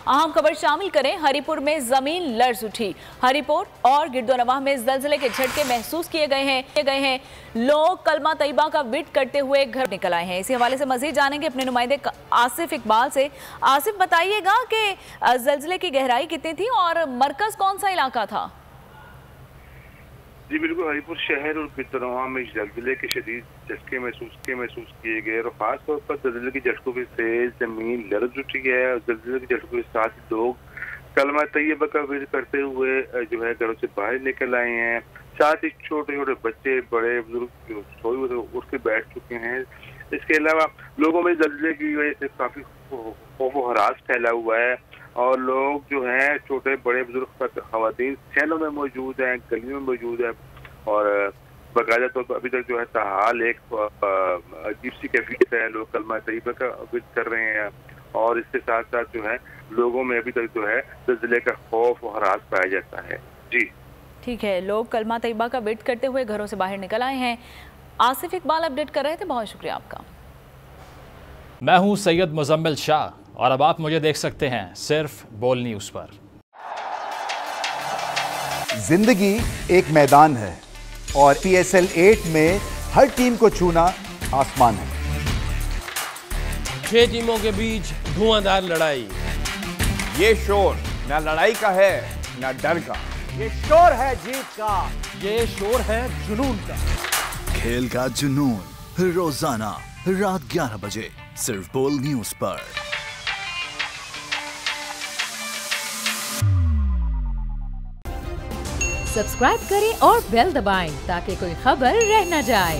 अहम खबर शामिल करें, हरिपुर में जमीन लर्ज उठी। हरिपुर और गिरदोनवाह में ज़लज़ले के झटके महसूस किए गए हैं। लोग कलमा तैयबा का विट करते हुए घर निकल आए हैं। इसी हवाले से मजीद जानेंगे अपने नुमाइंदे आसिफ इकबाल से। आसिफ, बताइएगा कि ज़लज़ले की गहराई कितनी थी और मरकज कौन सा इलाका था? जी बिल्कुल, हरिपुर शहर और गिरदोनवाह में ज़लज़ले के शदीद झटके महसूस किए गए और खासतौर पर ज़लज़ले के झटकों से जमीन लर्ज उठी है। ज़लज़ले के झटकों के साथ लोग कलमा तैयबा का विर्द करते हुए जो है घरों से बाहर निकल आए हैं। साथ ही छोटे छोटे बच्चे, बड़े बुजुर्ग सोए हुए उठ के बैठ चुके हैं। इसके अलावा लोगों में ज़लज़ले की वजह से काफी खौफ व हरास फैला हुआ है और लोग जो हैं छोटे बड़े बुजुर्ग खवातीन शहरों में मौजूद हैं, गलियों में मौजूद है और बाकायदा तौर पर अभी तक जो है ताहाल एक अजीब सी कैफियत है। लोग कलमा तैयबा का विर्द कर रहे हैं और इसके साथ साथ जो है लोगों में अभी तक जो है ज़लज़ले का खौफ और हरास पाया जाता है। जी ठीक है, लोग कलमा तैयबा का विर्द करते हुए घरों से बाहर निकल आए हैं। आसिफ इकबाल अपडेट कर रहे थे, बहुत शुक्रिया आपका। मैं हूं सैयद मुजम्मिल शाह और अब आप मुझे देख सकते हैं सिर्फ बोल न्यूज़ पर। जिंदगी एक मैदान है और PSL 8 में हर टीम को छूना आसमान है। 6 टीमों के बीच धुआंधार लड़ाई। ये शोर न लड़ाई का है न डर का, ये शोर है जीत का, ये शोर है जुनून का। खेल का जुनून रोजाना रात 11 बजे सिर्फ बोल न्यूज़ पर। सब्सक्राइब करें और बेल दबाएं ताकि कोई खबर रह न जाए।